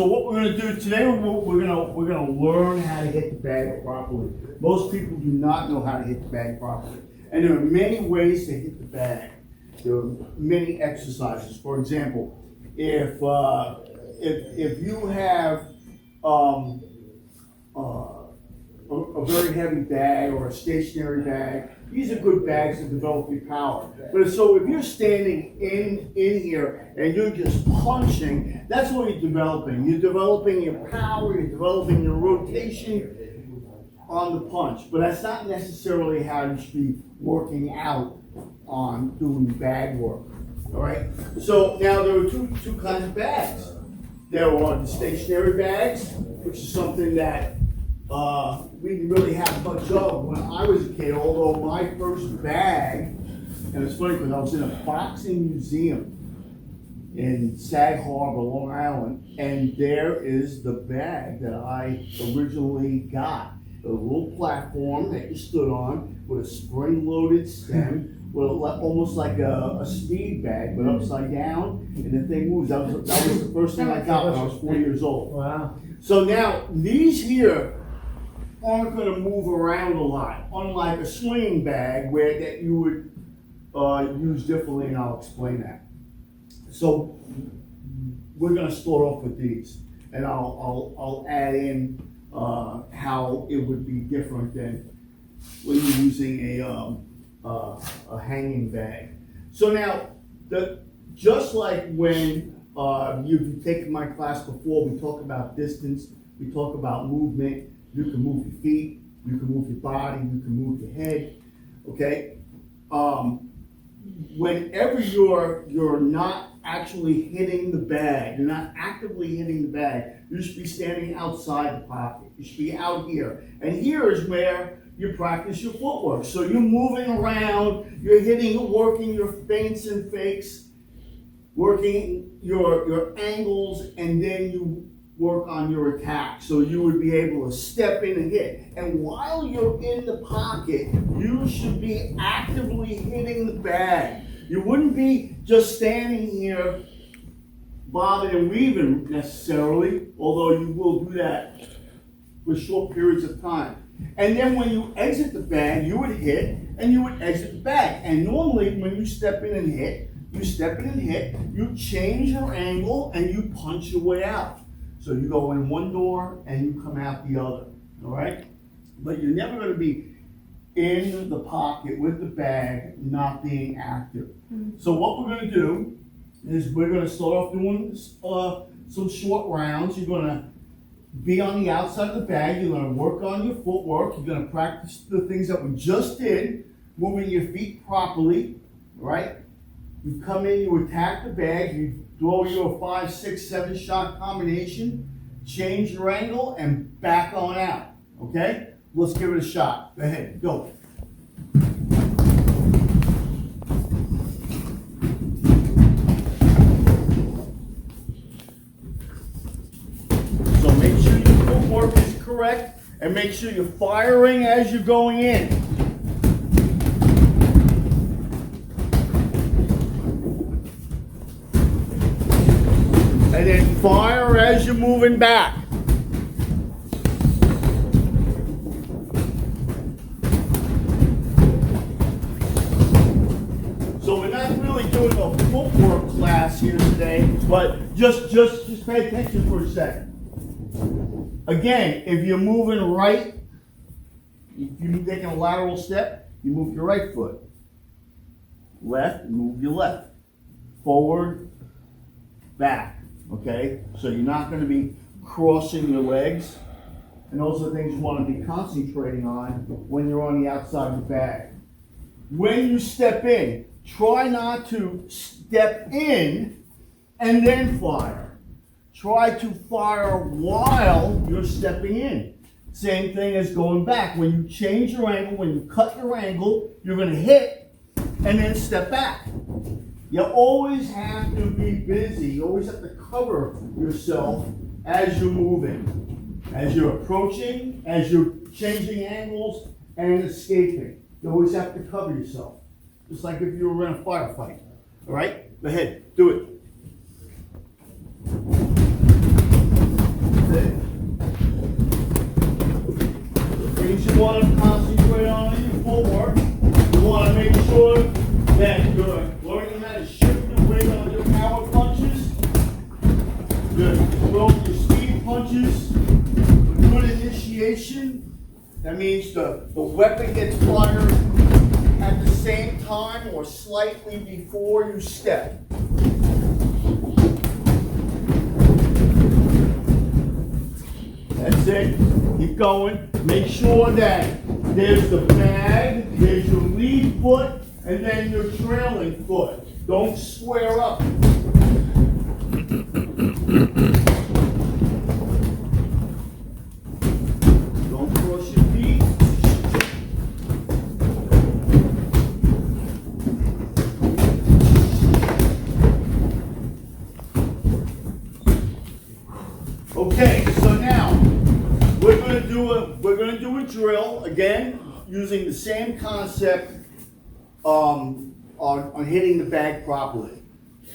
So what we're going to do today, we're going to learn how to hit the bag properly. Most people do not know how to hit the bag properly, and there are many ways to hit the bag. There are many exercises. For example, if you have a very heavy bag or a stationary bag, these are good bags to develop your power. But so if you're standing in here and you're just punching, that's what you're developing. You're developing your power, you're developing your rotation on the punch. But that's not necessarily how you should be working out on doing bag work. All right? So now there are two kinds of bags. There are the stationary bags, which is something that we didn't really have much of when I was a kid, although my first bag, and it's funny because I was in a boxing museum in Sag Harbor, Long Island, and there is the bag that I originally got. A little platform that you stood on with a spring-loaded stem, with almost like a speed bag, but upside down, and the thing moves. That was the first thing I got when I was 4 years old. Wow. So now, these here aren't going to move around a lot, unlike a swinging bag that you would use differently, and I'll explain that. So we're going to start off with these, and I'll add in how it would be different than when you're using a hanging bag. So now, just like when you've taken my class before, we talk about distance, we talk about movement. You can move your feet, you can move your body, you can move your head, okay? Whenever you're not actually hitting the bag, you're not actively hitting the bag, you should be standing outside the pocket. You should be out here. And here is where you practice your footwork. So you're moving around, you're working your feints and fakes, working your angles, and then you work on your attack. So you would be able to step in and hit. And while you're in the pocket, you should be actively hitting the bag. You wouldn't be just standing here bobbing and weaving necessarily, although you will do that for short periods of time. And then when you exit the bag, you would hit and you would exit the bag. And normally when you step in and hit, you change your angle and you punch your way out. So you go in one door and you come out the other, all right? But you're never going to be in the pocket with the bag not being active. So what we're going to do is we're going to start off doing some short rounds. You're going to be on the outside of the bag. You're going to work on your footwork. You're going to practice the things that we just did, moving your feet properly, right? You come in, you attack the bag, you throw your 5, 6, 7 shot combination, change your angle, and back on out, okay? Let's give it a shot. Go ahead, go. So make sure your footwork is correct, and make sure you're firing as you're going in. And then fire as you're moving back. So we're not really doing a footwork class here today, but just pay attention for a second. Again, if you're moving right, if you're taking a lateral step, you move your right foot. Left, move your left. Forward, back. Okay, so you're not going to be crossing your legs, and those are things you want to be concentrating on when you're on the outside of the bag. When you step in, try not to step in and then fire. Try to fire while you're stepping in. Same thing as going back. When you change your angle, when you cut your angle, you're going to hit and then step back. You always have to be busy. You always have to cover yourself as you're moving, as you're approaching, as you're changing angles and escaping. You always have to cover yourself, just like if you were in a firefight. All right? Go ahead, do it. things you want to concentrate on in your footwork. You want to make sure that you're learning how to shift the weight on your power punches. You're throwing your speed punches with good initiation. That means the weapon gets fired at the same time or slightly before you step. That's it. Keep going. Make sure that there's the bag, there's your lead foot, and then your trailing foot. Don't square up. Don't cross your feet. Okay, so now we're gonna do a drill again using the same concept on hitting the bag properly.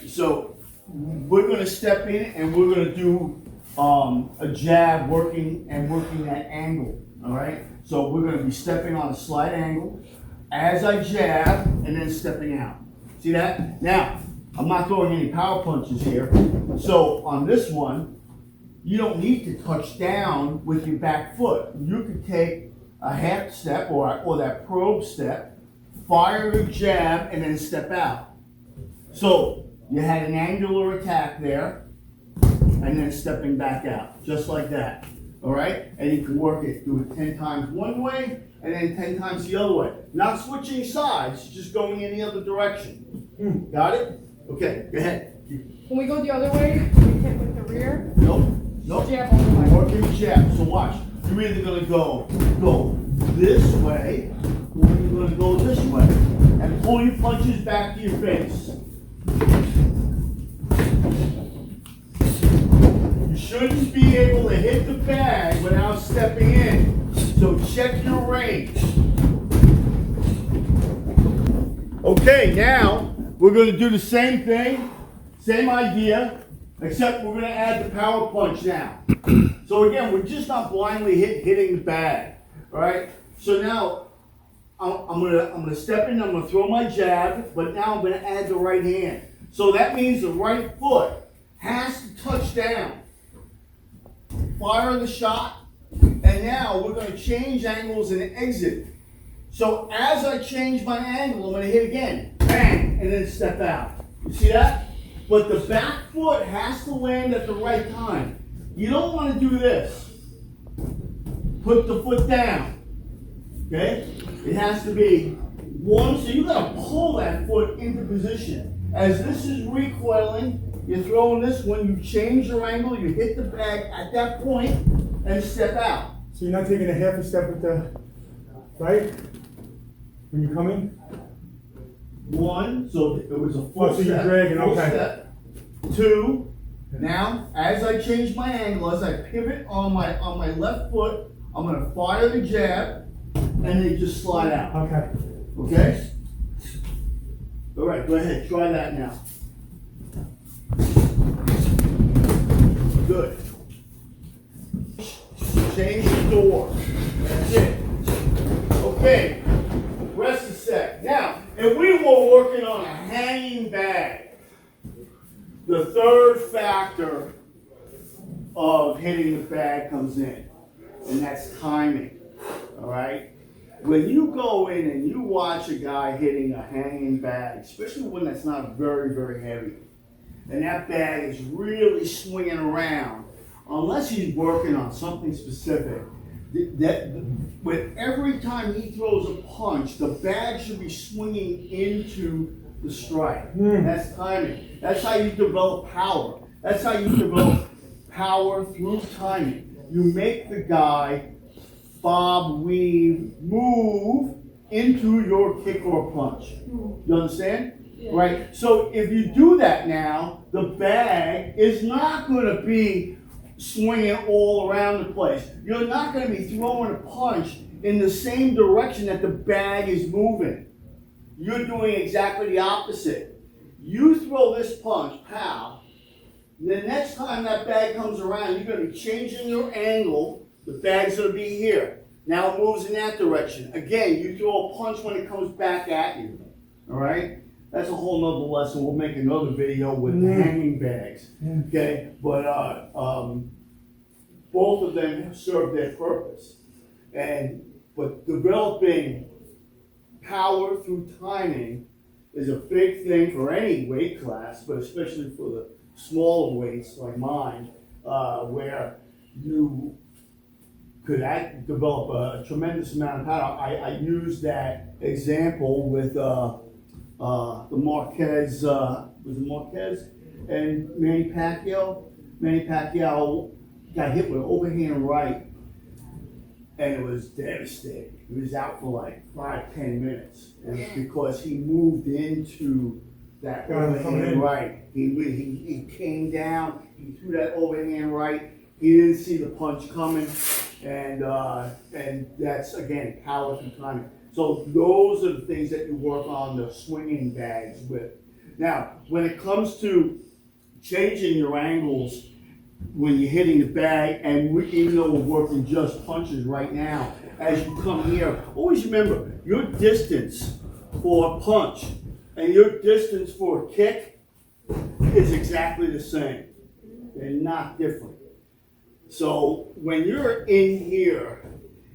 So we're gonna step in and we're gonna do a jab working that angle. All right. So we're gonna be stepping on a slight angle as I jab and then stepping out. See that? Now I'm not throwing any power punches here. So on this one, you don't need to touch down with your back foot. You could take a half step or that probe step, fire a jab, and then step out. So you had an angular attack there, and then stepping back out, just like that. All right? And you can work it, do it 10 times one way, and then 10 times the other way. Not switching sides, just going in the other direction. Got it? Okay, go ahead. When we go the other way, we hit with the rear. Nope. Nope. Jab all the way. Working jab. So watch. You're either gonna go this way, or you're gonna go this way, and pull your punches back to your face. You shouldn't be able to hit the bag without stepping in. So check your range. Okay, now we're gonna do the same thing, same idea. Except we're going to add the power punch now. So again, we're just not blindly hitting the bag. All right. So now I'm gonna step in. I'm going to throw my jab, but now I'm going to add the right hand. So that means the right foot has to touch down. Fire the shot, and now we're going to change angles and exit. So as I change my angle, I'm going to hit again, bang, and then step out. You see that? But the back foot has to land at the right time. You don't want to do this. Put the foot down. Okay? It has to be one, so you got to pull that foot into position. As this is recoiling, you're throwing this. When you change your angle, you hit the bag at that point and step out. So you're not taking a half a step with the right when you're coming? One, so it was a full so you're step. dragging, Full okay. step. Two, now as I change my angle, as I pivot on my left foot, I'm going to fire the jab and then just slide out. Okay. Okay? All right, go ahead, try that now. Good. Change the door. That's it. Okay. Rest a sec. Now, if we were working on a hanging bag, the third factor of hitting the bag comes in, and that's timing. All right? When you go in and you watch a guy hitting a hanging bag, especially one that's not very, very heavy, and that bag is really swinging around, unless he's working on something specific, with every time he throws a punch, the bag should be swinging into the strike. That's timing. That's how you develop power. That's how you develop power through timing. You make the guy bob, weave, move into your kick or punch. You understand? Yeah. Right? So if you do that now, the bag is not going to be swinging all around the place. You're not going to be throwing a punch in the same direction that the bag is moving. You're doing exactly the opposite. You throw this punch, pow. The next time that bag comes around, you're going to be changing your angle. The bag's going to be here. Now it moves in that direction. Again, you throw a punch when it comes back at you. All right? That's a whole nother lesson. We'll make another video with the hanging bags. Okay? But both of them serve their purpose. But developing power through timing is a big thing for any weight class, but especially for the smaller weights like mine, where you could develop a tremendous amount of power. I use that example with the Marquez, was it Marquez and Manny Pacquiao? Manny Pacquiao got hit with an overhand right, and it was devastating. He was out for like 5-10 minutes, and it's because he moved into that overhand right. He came down, he threw that overhand right. He didn't see the punch coming, and that's again power through timing. So those are the things that you work on the swinging bags with. Now, when it comes to changing your angles when you're hitting the bag, and even though we're working just punches right now, as you come here, always remember your distance for a punch and your distance for a kick is exactly the same. They're not different. So when you're in here,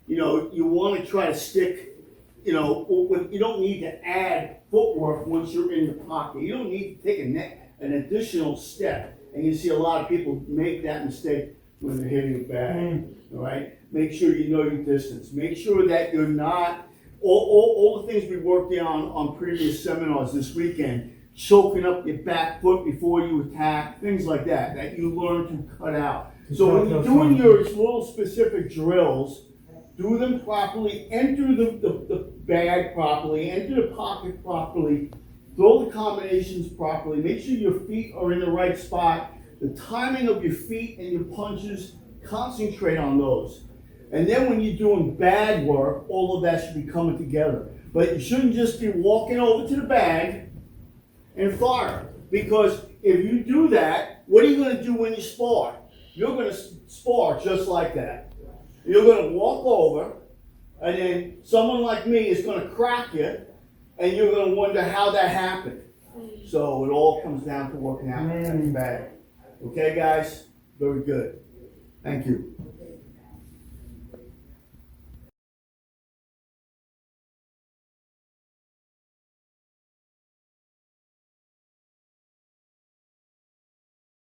you want to try to stick, you don't need to add footwork once you're in the pocket. You don't need to take an additional step. And you see a lot of people make that mistake when they're hitting a bag, all right? Make sure you know your distance. Make sure that you're not, all the things we worked on previous seminars this weekend, choking up your back foot before you attack, things like that you learn to cut out. So when you're doing your little specific drills, do them properly, enter the bag properly, enter the pocket properly, throw the combinations properly, make sure your feet are in the right spot, the timing of your feet and your punches, concentrate on those. And then when you're doing bag work, all of that should be coming together. But you shouldn't just be walking over to the bag and fire. Because if you do that, what are you going to do when you spar? You're going to spar just like that. You're going to walk over, and then someone like me is going to crack you, and you're going to wonder how that happened. So it all comes down to working out at the bag. Okay, guys? Very good. Thank you.